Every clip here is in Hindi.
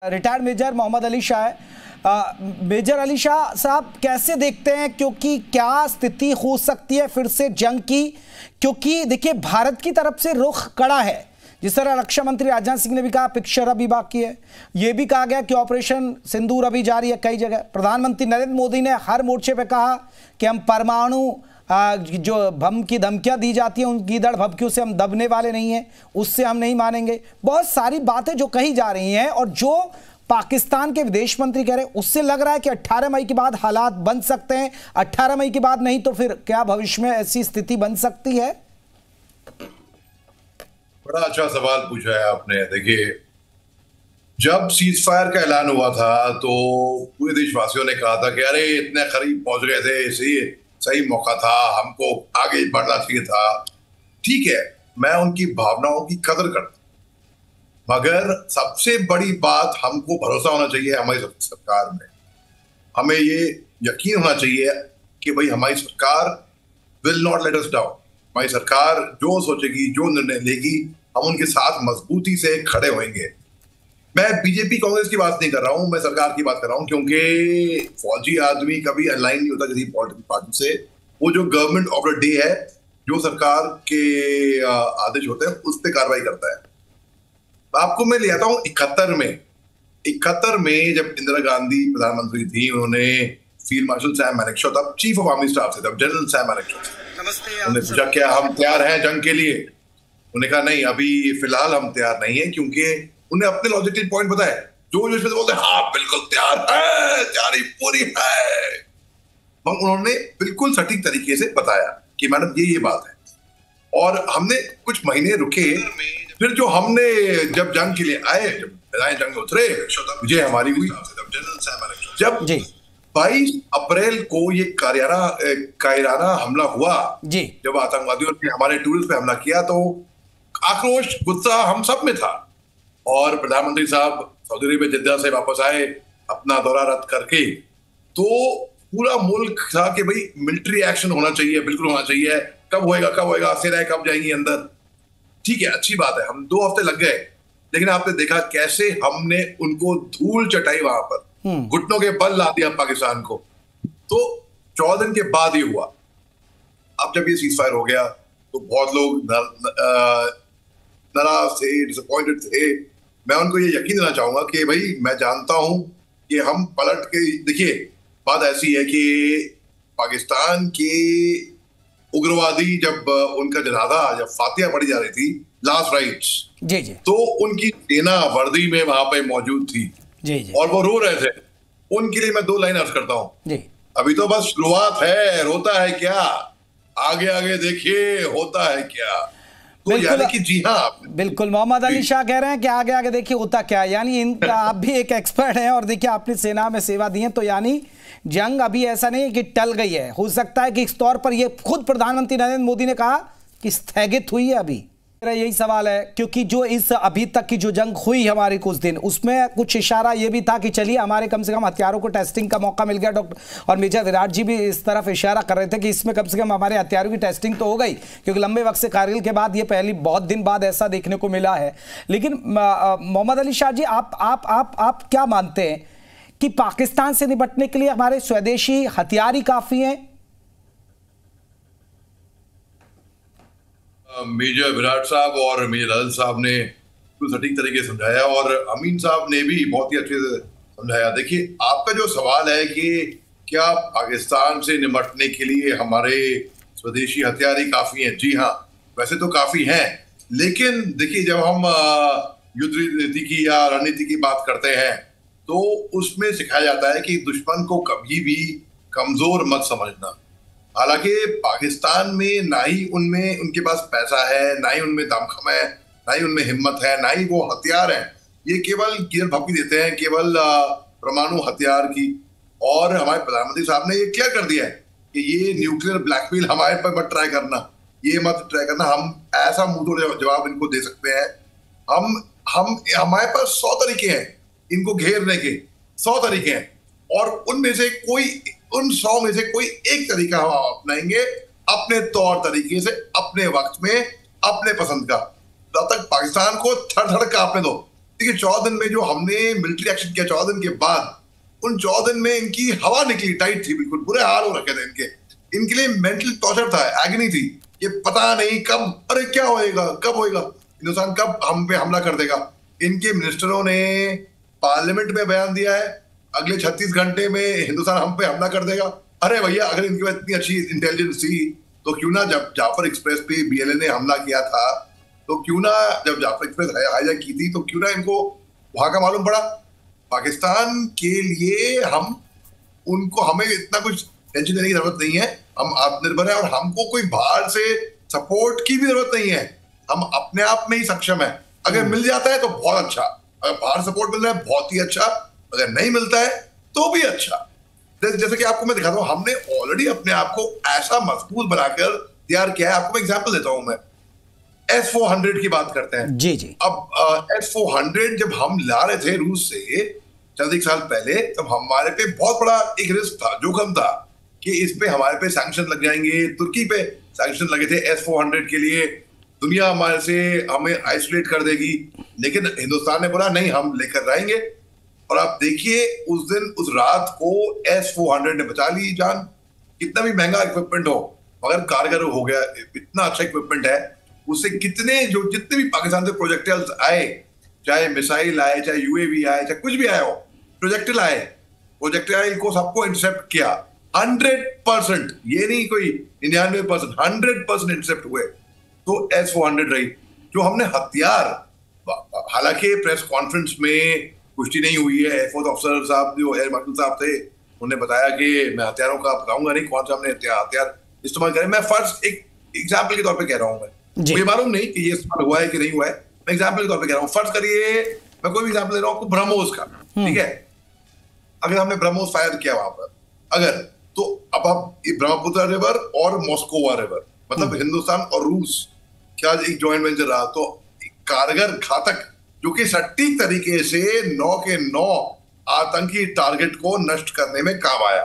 रिटायर्ड मेजर मोहम्मद अली शाह है। मेजर अली शाह साहब कैसे देखते हैं, क्योंकि क्या स्थिति हो सकती है फिर से जंग की? क्योंकि देखिए भारत की तरफ से रुख कड़ा है, जिस तरह रक्षा मंत्री राजनाथ सिंह ने भी कहा पिक्चर अभी बाकी है। यह भी कहा गया कि ऑपरेशन सिंदूर अभी जारी है कई जगह। प्रधानमंत्री नरेंद्र मोदी ने हर मोर्चे पे कहा कि हम परमाणु जो बम की धमकियां दी जाती हैं उन गीदड़ भभकियों से हम दबने वाले नहीं हैं, उससे हम नहीं मानेंगे। बहुत सारी बातें जो कही जा रही हैं और जो पाकिस्तान के विदेश मंत्री कह रहे हैं उससे लग रहा है कि 18 मई के बाद हालात बन सकते हैं। 18 मई के बाद नहीं तो फिर क्या भविष्य में ऐसी स्थिति बन सकती है? बड़ा अच्छा सवाल पूछा है आपने। देखिए, जब सीज फायर का ऐलान हुआ था तो पूरे देशवासियों ने कहा था कि अरे इतने करीब पहुंच गए थे, सही मौका था, हमको आगे बढ़ना चाहिए था। ठीक है, मैं उनकी भावनाओं की कदर करता हूं, मगर सबसे बड़ी बात हमको भरोसा होना चाहिए हमारी सरकार में। हमें ये यकीन होना चाहिए कि भाई हमारी सरकार will not let us down. हमारी सरकार जो सोचेगी, जो निर्णय लेगी, हम उनके साथ मजबूती से खड़े होंगे। मैं बीजेपी कांग्रेस की बात नहीं कर रहा हूं, मैं सरकार की बात कर रहा हूं, क्योंकि फौजी आदमी कभी अलाइन नहीं होता किसी पॉलिटिकल पार्टी से। वो जो गवर्नमेंट ऑफ द डे है, जो सरकार के आदेश होते हैं उस पर कार्रवाई करता है। आपको मैं ले आता हूं 71 में जब इंदिरा गांधी प्रधानमंत्री थी, उन्होंने फील्ड मार्शल सैम मैनेक्शॉ, तब चीफ ऑफ आर्मी स्टाफ थे, तब जनरल सैम मैनेक्शॉ, उन्होंने पूछा क्या हम तैयार हैं जंग के लिए? उन्होंने कहा नहीं, अभी फिलहाल हम तैयार नहीं है, क्योंकि उन्हें अपने लॉजिकल पॉइंट बताए। जो इसमें बोलते हैं हाँ बिल्कुल तैयार है, तैयारी पूरी है, मगर उन्होंने बिल्कुल सटीक तरीके से बताया कि मैडम ये बात है। और हमने कुछ महीने रुके, फिर जो हमने जब जंग के लिए आए, जब जंग में उतरे, विजय हमारी हुई। जब 22 अप्रैल को ये कायराना हमला हुआ, जब आतंकवादियों ने हमारे टूरिस्ट पे हमला किया, तो आक्रोश, गुस्सा हम सब में था। और प्रधानमंत्री साहब सऊदी अरेबिया जिद्दा से वापस आए अपना दौरा रद्द करके, तो पूरा मुल्क था कि भाई मिलिट्री एक्शन होना चाहिए, बिल्कुल होना चाहिए। कब होएगा, सेनाएं कब जाएंगी अंदर? ठीक है, अच्छी बात है, हम 2 हफ्ते लग गए, लेकिन आपने देखा कैसे हमने उनको धूल चटाई, वहां पर घुटनों के बल ला दिया पाकिस्तान को। तो 14 दिन के बाद ये हुआ। अब जब ये सीज फायर हो गया तो बहुत लोग नाराज थे, डिसअपॉइंटेड थे। मैं उनको ये यकीन देना चाहूंगा कि भाई मैं जानता हूं कि हम पलट के, देखिए बात ऐसी है कि पाकिस्तान के उग्रवादी जब उनका जनाजा, जब फातिहा पढ़ी जा रही थी, लास्ट राइट्स, तो उनकी सेना वर्दी में वहां पे मौजूद थी, और वो रो रहे थे। उनके लिए मैं 2 लाइन अर्ज करता हूं। अभी तो बस शुरुआत है, रोता है क्या, आगे आगे देखिए होता है क्या। बिल्कुल, कि जी हाँ, बिल्कुल मोहम्मद अली शाह कह रहे हैं कि आगे आगे देखिए होता क्या। यानी इनका आप भी एक एक्सपर्ट हैं और देखिए आपने सेना में सेवा दी है, तो यानी जंग अभी ऐसा नहीं है कि टल गई है। हो सकता है कि इस तौर पर ये खुद प्रधानमंत्री नरेंद्र मोदी ने कहा कि स्थगित हुई है। अभी मेरा यही सवाल है, क्योंकि जो इस अभी तक की जो जंग हुई हमारी कुछ दिन, उसमें कुछ इशारा ये भी था कि चलिए हमारे कम से कम हथियारों को टेस्टिंग का मौका मिल गया। डॉक्टर और मेजर विराट जी भी इस तरफ इशारा कर रहे थे कि इसमें कम से कम हमारे हथियारों की टेस्टिंग तो हो गई, क्योंकि लंबे वक्त से कारगिल के बाद ये पहली बहुत दिन बाद ऐसा देखने को मिला है। लेकिन मोहम्मद अली शाह जी, आप क्या मानते हैं कि पाकिस्तान से निपटने के लिए हमारे स्वदेशी हथियार ही काफी हैं? मेजर विराट साहब और मेजर अदल साहब ने कुछ सटीक तरीके से समझाया, और अमीन साहब ने भी बहुत ही अच्छे से समझाया। देखिए, आपका जो सवाल है कि क्या पाकिस्तान से निपटने के लिए हमारे स्वदेशी हथियार ही काफी हैं? जी हाँ, वैसे तो काफी हैं, लेकिन देखिए जब हम युद्ध नीति की या रणनीति की बात करते हैं तो उसमें सिखाया जाता है कि दुश्मन को कभी भी कमजोर मत समझना। हालांकि पाकिस्तान में ना ही उनमें उनके पास पैसा है, ना ही उनमें दमखम है, ना ही उनमें हिम्मत है, ना ही वो हथियार हैं। ये केवल गिर भपकी देते हैं, केवल परमाणु हथियार की। और हमारे प्रधानमंत्री साहब ने ये क्लियर कर दिया है कि ये न्यूक्लियर ब्लैकमेल हमारे पर मत ट्राई करना, ये मत ट्राई करना। हम ऐसा मुंह तोड़ जवाब इनको दे सकते हैं। हम हमारे पास 100 तरीके हैं इनको घेरने के, 100 तरीके हैं, और उनमें से उन 100 में से कोई एक तरीका हम अपनाएंगे अपने तौर तरीके से, अपने वक्त में, अपने पसंद का। तब तक पाकिस्तान को थर थर कांपने दो, देखिए 14 दिन में जो हमने मिलिट्री एक्शन किया 14 दिन के बाद, उन 14 दिन में इनकी हवा निकली, टाइट थी, बिल्कुल बुरे हाल हो रखे थे इनके लिए मेंटल टॉर्चर था, एग्नी थी, ये पता नहीं कब, अरे क्या होएगा, कब होएगा, हिंदुस्तान कब हम पे हमला कर देगा। इनके मिनिस्टरों ने पार्लियामेंट में बयान दिया है अगले 36 घंटे में हिंदुस्तान हम पे हमला कर देगा। अरे भैया, अगर इनके पास इतनी अच्छी इंटेलिजेंस थी तो क्यों ना जब जाफर एक्सप्रेस पे बीएलए ने हमला किया था, तो क्यों ना जब जाफर एक्सप्रेस हाईजैक की थी तो क्यों ना इनको वहां का मालूम पड़ा। पाकिस्तान के लिए हमें इतना कुछ टेंशन लेने की जरूरत नहीं है, हम आत्मनिर्भर है और हमको कोई बाहर से सपोर्ट की भी जरूरत नहीं है, हम अपने आप में ही सक्षम है। अगर मिल जाता है तो बहुत अच्छा, अगर बाहर सपोर्ट मिल रहा है बहुत ही अच्छा, अगर नहीं मिलता है तो भी अच्छा। जैसे कि आपको मैं दिखाता हूँ, हमने ऑलरेडी अपने आप को ऐसा मजबूत बनाकर तैयार किया है। आपको मैं एग्जांपल देता हूं, मैं S-400 की बात करते हैं। जी जी। अब S-400 जब हम ला रहे थे रूस से चंद एक साल पहले, तब हमारे पे बहुत बड़ा एक रिस्क था, जोखिम था कि इस पे हमारे पे सैंक्शन लग जाएंगे। तुर्की पे सैंक्शन लगे थे S-400 के लिए, दुनिया हमारे से हमें आइसोलेट कर देगी, लेकिन हिंदुस्तान ने बोला नहीं, हम लेकर रहेंगे। और आप देखिए उस दिन उस रात को S-400 ने बचा ली जान। कितना भी महंगा इक्विपमेंट हो मगर कारगर हो गया, इतना अच्छा इक्विपमेंट है, उससे जितने भी पाकिस्तान से प्रोजेक्टाइल्स आए, चाहे मिसाइल आए, चाहे यूएवी आए, चाहे कुछ भी आया हो, प्रोजेक्टाइल आए, प्रोजेक्टाइल को सबको इंटरसेप्ट किया 100%, ये नहीं कोई 99%, 100% इंटरसेप्ट हुए। तो S-400 रही जो हमने हथियार, हालांकि प्रेस कॉन्फ्रेंस में पुष्टि नहीं हुई है, एयरफोर्स ऑफिसर साहब जो एयर मार्शल साहब थे उन्होंने बताया कि मैं हथियारों का बताऊंगा नहीं कौन सा हमने हथियार इस्तेमाल करें। मैं फर्स्ट एक एग्जाम्पल के तौर पे कह रहा हूं, मैं मुझे मालूम नहीं कि ये इस्तेमाल हुआ है कि नहीं हुआ है, मैं एग्जाम्पल के तौर पे कह रहा हूं। फर्स्ट करिए, मैं कोई भी एग्जाम्पल दे रहा हूं ब्रह्मोस का, ठीक है, अगर हमने ब्रह्मोस फायर किया वहां पर, अगर तो अब आप ब्रह्मपुत्र रिवर और मॉस्कोवा रिवर, मतलब हिंदुस्तान और रूस क्या एक जॉइंट वेंचर रहा, तो कारगर घातक जो कि सटीक तरीके से 9 के 9 आतंकी टारगेट को नष्ट करने में काम आया।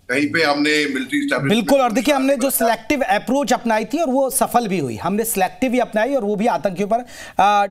कहीं पे हमने मिलिट्री एस्टैब्लिशमेंट, बिल्कुल, और देखिए हमने जो सिलेक्टिव अप्रोच अपनाई थी और वो सफल भी हुई, हमने सिलेक्टिव ही अपनाई और वो भी आतंकियों पर